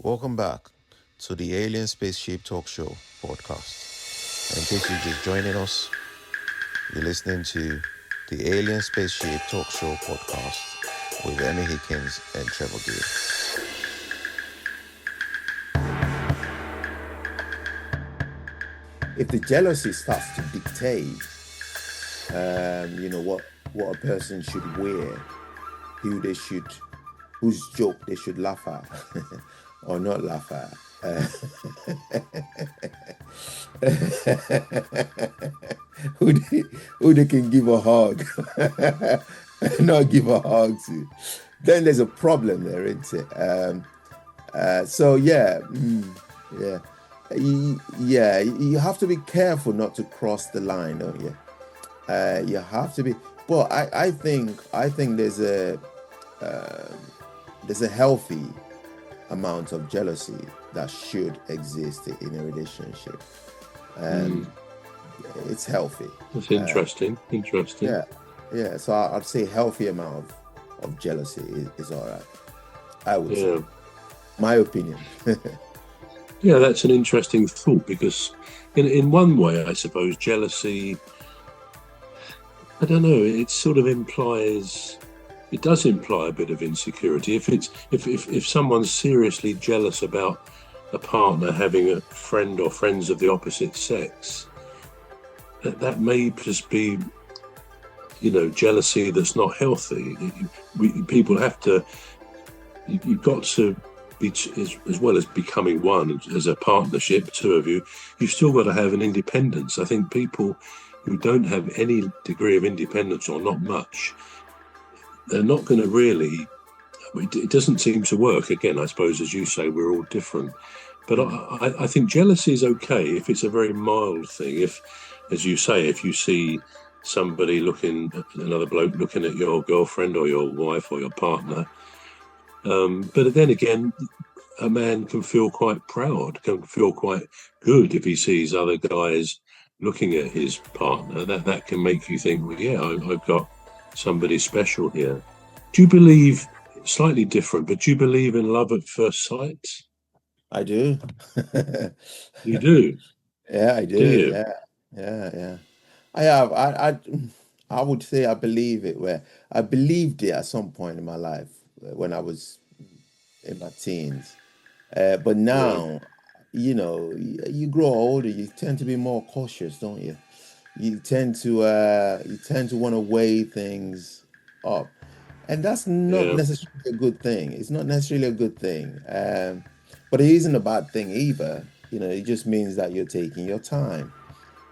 Welcome back to the Alien Spaceship Talk Show podcast. And in case you're just joining us, you're listening to the Alien Spaceship Talk Show podcast with Emmy Hikins and Trevor. If the jealousy starts to dictate, what a person should wear, whose joke they should laugh at or not laugh at. Who they can give a hug, not give a hug to, then there's a problem there, isn't it? You have to be careful not to cross the line, don't you? You have to be. But I think there's a healthy amount of jealousy that should exist in a relationship. It's healthy. That's interesting. Yeah. So I'd say healthy amount of jealousy is all right. I would say. My opinion. Yeah, that's an interesting thought, because in one way, I suppose, jealousy, I don't know, it sort of does imply a bit of insecurity. If someone's seriously jealous about a partner having a friend or friends of the opposite sex, that may just be, jealousy that's not healthy. People have to, you've got to be, as well as becoming one as a partnership, two of you, you've still got to have an independence. I think people who don't have any degree of independence, or not much, they're not going to really, it doesn't seem to work. Again, I suppose, as you say, we're all different. But I think jealousy is okay if it's a very mild thing. If, as you say, if you see somebody another bloke looking at your girlfriend or your wife or your partner, but then again, a man can feel quite proud, can feel quite good if he sees other guys looking at his partner. That can make you think, well, yeah, I've got somebody special here. Do you believe, slightly different, but do you believe in love at first sight? I do. You do? Yeah, I do. Do you? Yeah. I would say I believe it. Where I believed it at some point in my life when I was in my teens. But now, you grow older, you tend to be more cautious, don't you? You tend to want to weigh things up, and that's not necessarily a good thing. It's not necessarily a good thing, but it isn't a bad thing either. It just means that you're taking your time.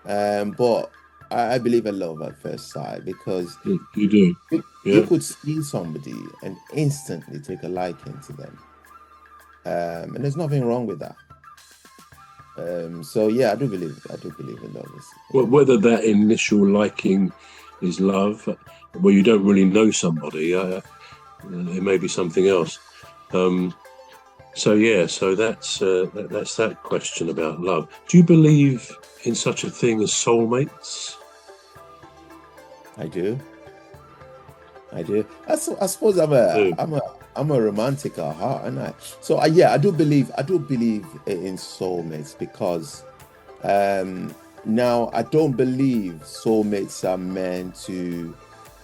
But I believe in love at first sight, because you do. You could see somebody and instantly take a liking to them, and there's nothing wrong with that. So yeah, I do believe in love. Well, whether that initial liking is love, where you don't really know somebody, it may be something else. So that's that question about love. Do you believe in such a thing as soulmates? I do. I suppose I'm a romantic at heart, and I do believe in soulmates, because now I don't believe soulmates are meant to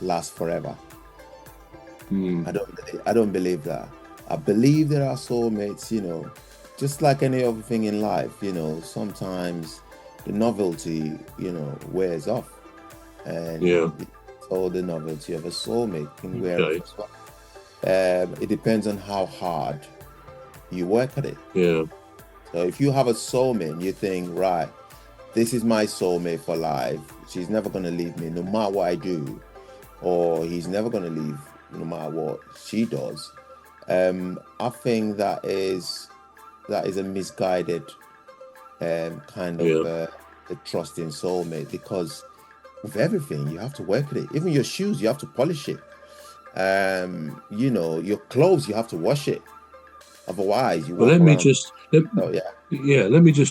last forever. I don't believe that. I believe there are soulmates, just like any other thing in life. Sometimes the novelty, wears off, and all the novelty of a soulmate can wear off as well. It depends on how hard you work at it. Yeah. So if you have a soulmate and you think, right, this is my soulmate for life, she's never going to leave me no matter what I do, or he's never going to leave no matter what she does, I think that is a misguided kind of a trust in soulmate, because with everything you have to work at it. Even your shoes, you have to polish it. Your clothes, you have to wash it. Otherwise, you. Well, let me just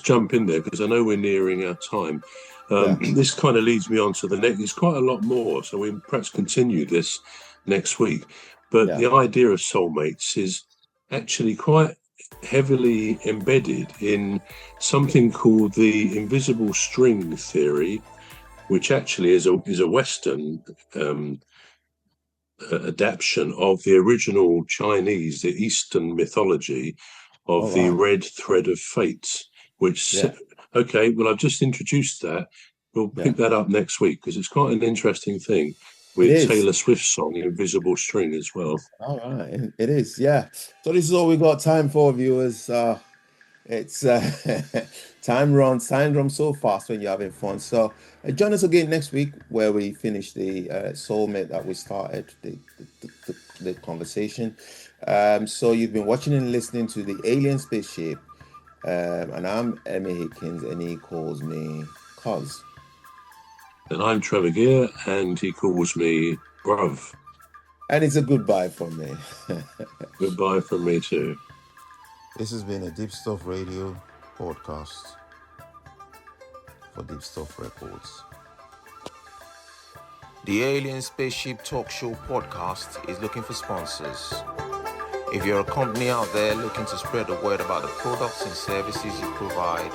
jump in there, because I know we're nearing our time. This kind of leads me on to the next. There's quite a lot more, so we perhaps continue this next week. But the idea of soulmates is actually quite heavily embedded in something called the invisible string theory, which actually is a Western adaptation of the original Chinese, the Eastern mythology of the red thread of fate, which, okay, well, I've just introduced that. We'll pick that up next week because it's quite an interesting thing with Taylor Swift's song Invisible String as well. All right, it is, yeah. So this is all we've got time for, viewers. It's time runs so fast when you're having fun. So join us again next week where we finish the soulmate that we started, the conversation. So you've been watching and listening to the Alien Spaceship, and I'm Emmy Hikins, and he calls me Cos. And I'm Trevor Gear, and he calls me Bruv. And it's a goodbye from me. Goodbye from me too. This has been a Deepstuff Radio podcast for Deepstuff Records. The Alien Spaceship Talk Show podcast is looking for sponsors. If you're a company out there looking to spread the word about the products and services you provide,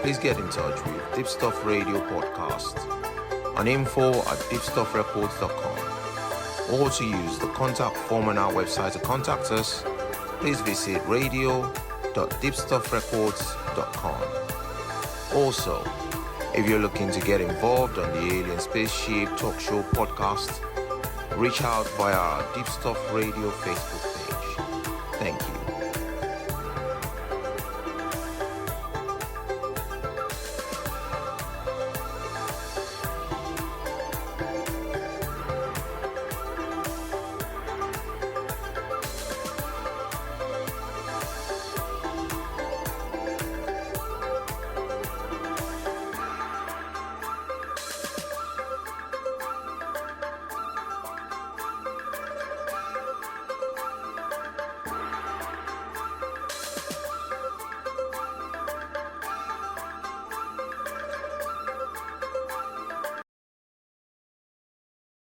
please get in touch with Deepstuff Radio Podcast on info@deepstuffrecords.com, or to use the contact form on our website to contact us, please visit radio.deepstuffrecords.com. Also, if you're looking to get involved on the Alien Spaceship Talk Show podcast, reach out via our Deepstuff Radio Facebook page. Thank you.